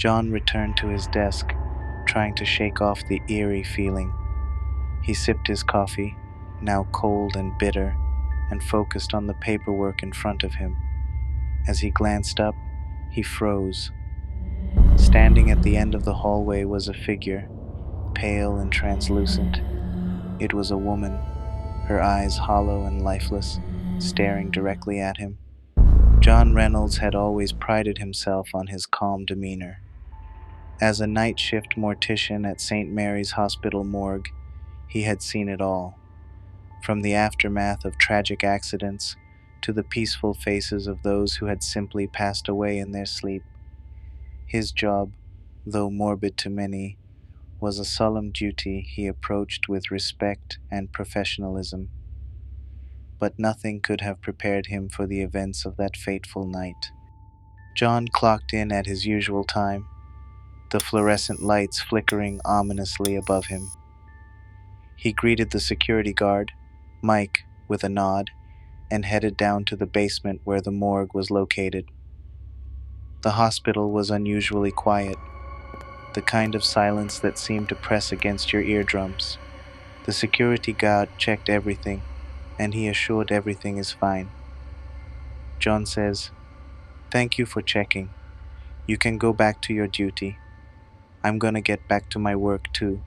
John returned to his desk, trying to shake off the eerie feeling. He sipped his coffee, now cold and bitter, and focused on the paperwork in front of him. As he glanced up, he froze. Standing at the end of the hallway was a figure, pale and translucent. It was a woman, her eyes hollow and lifeless, staring directly at him. John Reynolds had always prided himself on his calm demeanor. As a night shift mortician at St. Mary's Hospital Morgue, he had seen it all, from the aftermath of tragic accidents to the peaceful faces of those who had simply passed away in their sleep. His job, though morbid to many, was a solemn duty he approached with respect and professionalism. But nothing could have prepared him for the events of that fateful night. John clocked in at his usual time, the fluorescent lights flickering ominously above him. He greeted the security guard, Mike, with a nod, and headed down to the basement where the morgue was located. The hospital was unusually quiet, the kind of silence that seemed to press against your eardrums. The security guard checked everything, and he assured everything is fine. John says, "Thank you for checking. You can go back to your duty. I'm gonna get back to my work too."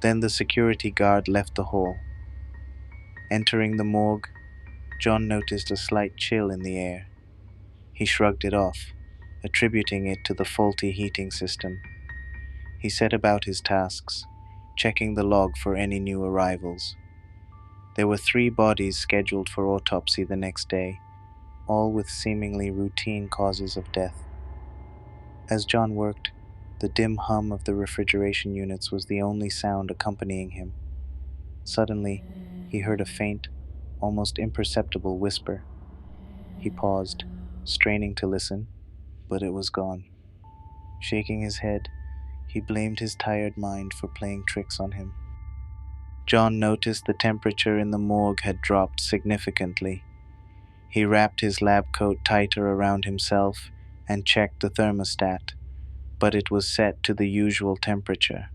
Then the security guard left the hall. Entering the morgue, John noticed a slight chill in the air. He shrugged it off, attributing it to the faulty heating system. He set about his tasks, checking the log for any new arrivals. There were 3 bodies scheduled for autopsy the next day, all with seemingly routine causes of death. As John worked, the dim hum of the refrigeration units was the only sound accompanying him. Suddenly, he heard a faint, almost imperceptible whisper. He paused, straining to listen, but it was gone. Shaking his head, he blamed his tired mind for playing tricks on him. John noticed the temperature in the morgue had dropped significantly. He wrapped his lab coat tighter around himself and checked the thermostat, but it was set to the usual temperature.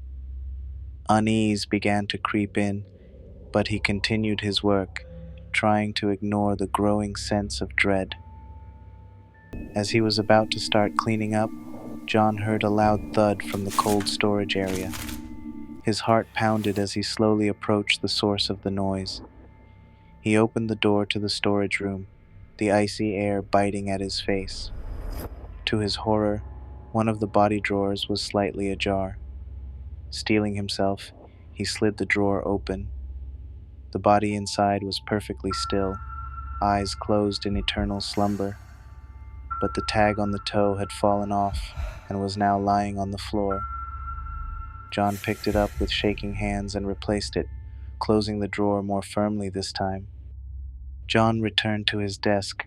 Unease began to creep in, but he continued his work, trying to ignore the growing sense of dread. As he was about to start cleaning up, John heard a loud thud from the cold storage area. His heart pounded as he slowly approached the source of the noise. He opened the door to the storage room, the icy air biting at his face. To his horror, one of the body drawers was slightly ajar. Steeling himself, he slid the drawer open. The body inside was perfectly still, eyes closed in eternal slumber. But the tag on the toe had fallen off and was now lying on the floor. John picked it up with shaking hands and replaced it, closing the drawer more firmly this time. John returned to his desk,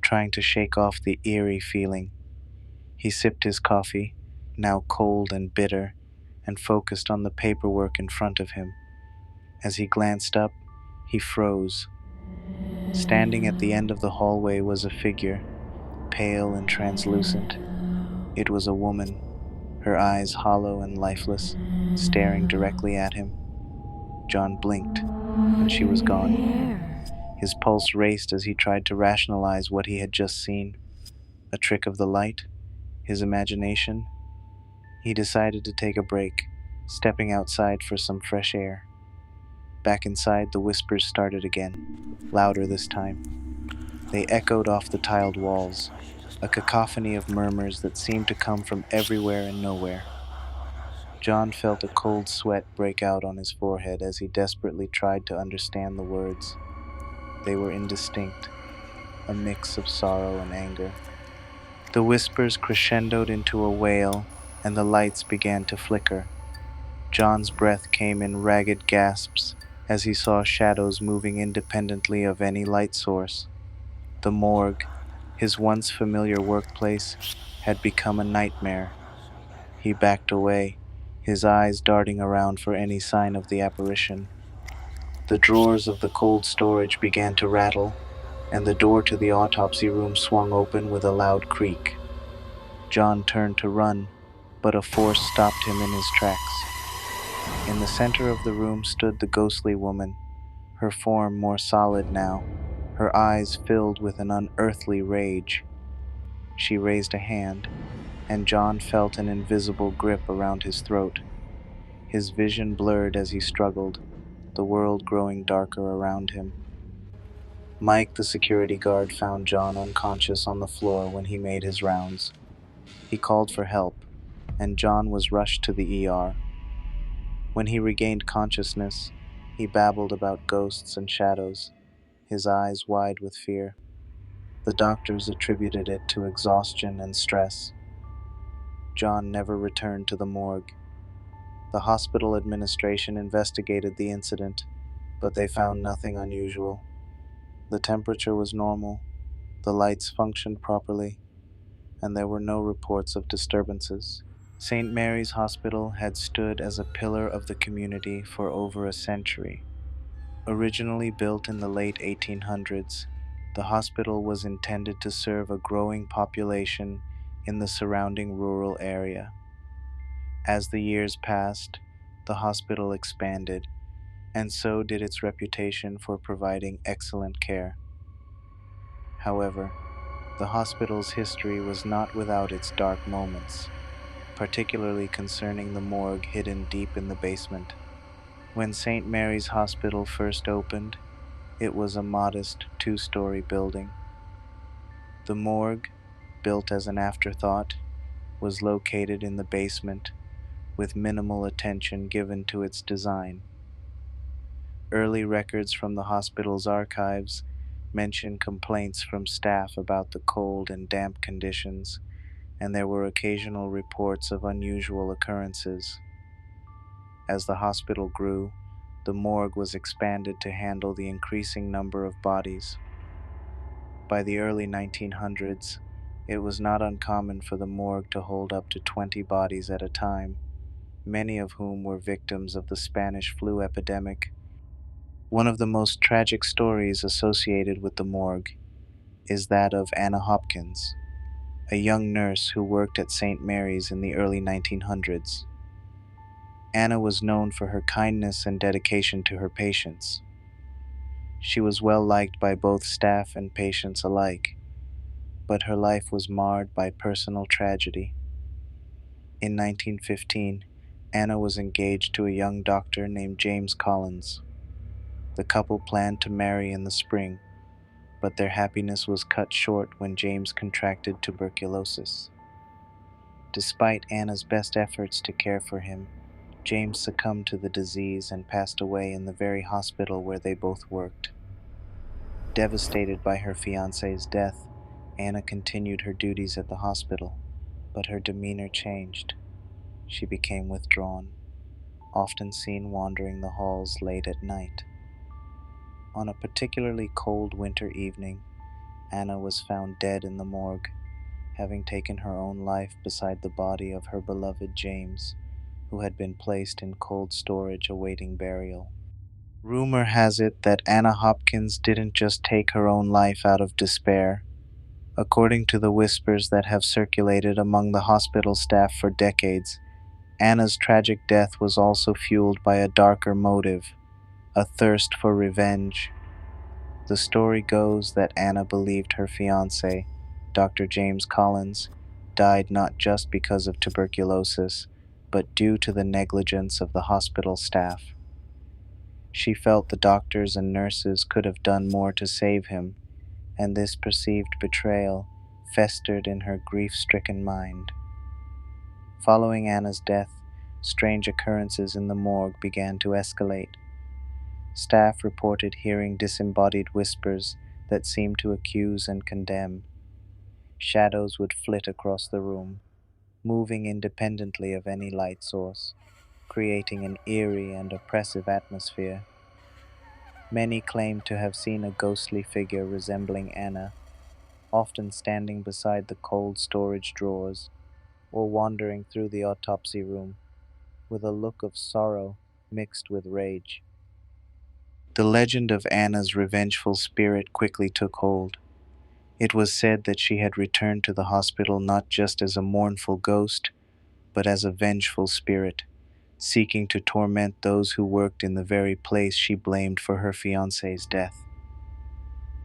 trying to shake off the eerie feeling. He sipped his coffee, now cold and bitter, and focused on the paperwork in front of him. As he glanced up, he froze. Standing at the end of the hallway was a figure, pale and translucent. It was a woman, her eyes hollow and lifeless, staring directly at him. John blinked, and she was gone. His pulse raced as he tried to rationalize what he had just seen. A trick of the light? His imagination? He decided to take a break, stepping outside for some fresh air. Back inside, the whispers started again, louder this time. They echoed off the tiled walls, a cacophony of murmurs that seemed to come from everywhere and nowhere. John felt a cold sweat break out on his forehead as he desperately tried to understand the words. They were indistinct, a mix of sorrow and anger. The whispers crescendoed into a wail, and the lights began to flicker. John's breath came in ragged gasps as he saw shadows moving independently of any light source. The morgue, his once familiar workplace, had become a nightmare. He backed away, his eyes darting around for any sign of the apparition. The drawers of the cold storage began to rattle, and the door to the autopsy room swung open with a loud creak. John turned to run, but a force stopped him in his tracks. In the center of the room stood the ghostly woman, her form more solid now, her eyes filled with an unearthly rage. She raised a hand, and John felt an invisible grip around his throat. His vision blurred as he struggled, the world growing darker around him. Mike, the security guard, found John unconscious on the floor when he made his rounds. He called for help, and John was rushed to the ER. When he regained consciousness, he babbled about ghosts and shadows, his eyes wide with fear. The doctors attributed it to exhaustion and stress. John never returned to the morgue. The hospital administration investigated the incident, but they found nothing unusual. The temperature was normal, the lights functioned properly, and there were no reports of disturbances. St. Mary's Hospital had stood as a pillar of the community for over a century. Originally built in the late 1800s, the hospital was intended to serve a growing population in the surrounding rural area. As the years passed, the hospital expanded, and so did its reputation for providing excellent care. However, the hospital's history was not without its dark moments, particularly concerning the morgue hidden deep in the basement. When St. Mary's Hospital first opened, it was a modest two-story building. The morgue, built as an afterthought, was located in the basement, with minimal attention given to its design. Early records from the hospital's archives mention complaints from staff about the cold and damp conditions, and there were occasional reports of unusual occurrences. As the hospital grew, the morgue was expanded to handle the increasing number of bodies. By the early 1900s, it was not uncommon for the morgue to hold up to 20 bodies at a time, many of whom were victims of the Spanish flu epidemic. One of the most tragic stories associated with the morgue is that of Anna Hopkins, a young nurse who worked at St. Mary's in the early 1900s. Anna was known for her kindness and dedication to her patients. She was well liked by both staff and patients alike, but her life was marred by personal tragedy. In 1915, Anna was engaged to a young doctor named James Collins. The couple planned to marry in the spring, but their happiness was cut short when James contracted tuberculosis. Despite Anna's best efforts to care for him, James succumbed to the disease and passed away in the very hospital where they both worked. Devastated by her fiancé's death, Anna continued her duties at the hospital, but her demeanor changed. She became withdrawn, often seen wandering the halls late at night. On a particularly cold winter evening, Anna was found dead in the morgue, having taken her own life beside the body of her beloved James, who had been placed in cold storage awaiting burial. Rumor has it that Anna Hopkins didn't just take her own life out of despair. According to the whispers that have circulated among the hospital staff for decades, Anna's tragic death was also fueled by a darker motive, a thirst for revenge. The story goes that Anna believed her fiancé, Dr. James Collins, died not just because of tuberculosis, but due to the negligence of the hospital staff. She felt the doctors and nurses could have done more to save him, and this perceived betrayal festered in her grief-stricken mind. Following Anna's death, strange occurrences in the morgue began to escalate. Staff reported hearing disembodied whispers that seemed to accuse and condemn. Shadows would flit across the room, moving independently of any light source, creating an eerie and oppressive atmosphere. Many claimed to have seen a ghostly figure resembling Anna, often standing beside the cold storage drawers or wandering through the autopsy room with a look of sorrow mixed with rage. The legend of Anna's revengeful spirit quickly took hold. It was said that she had returned to the hospital not just as a mournful ghost, but as a vengeful spirit, seeking to torment those who worked in the very place she blamed for her fiancé's death.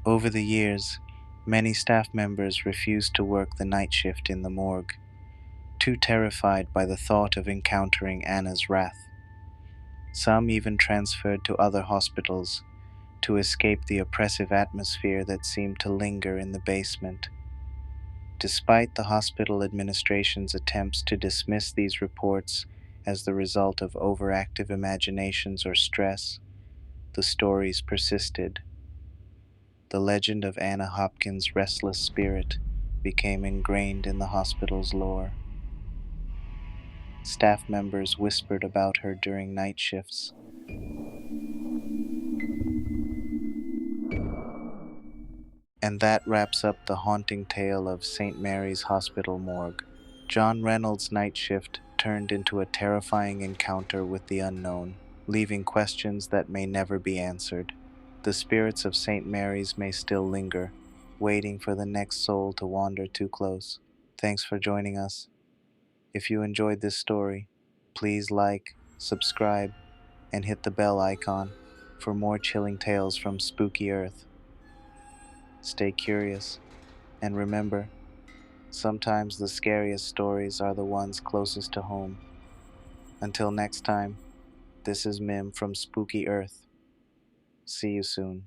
Over the years, many staff members refused to work the night shift in the morgue, too terrified by the thought of encountering Anna's wrath. Some even transferred to other hospitals to escape the oppressive atmosphere that seemed to linger in the basement. Despite the hospital administration's attempts to dismiss these reports as the result of overactive imaginations or stress, the stories persisted. The legend of Anna Hopkins' restless spirit became ingrained in the hospital's lore. Staff members whispered about her during night shifts. And that wraps up the haunting tale of St. Mary's Hospital Morgue. John Reynolds' night shift turned into a terrifying encounter with the unknown, leaving questions that may never be answered. The spirits of St. Mary's may still linger, waiting for the next soul to wander too close. Thanks for joining us. If you enjoyed this story, please like, subscribe, and hit the bell icon for more chilling tales from spooky Earth. Stay curious, and remember, sometimes the scariest stories are the ones closest to home. Until next time, this is Mim from Spooky Earth. See you soon.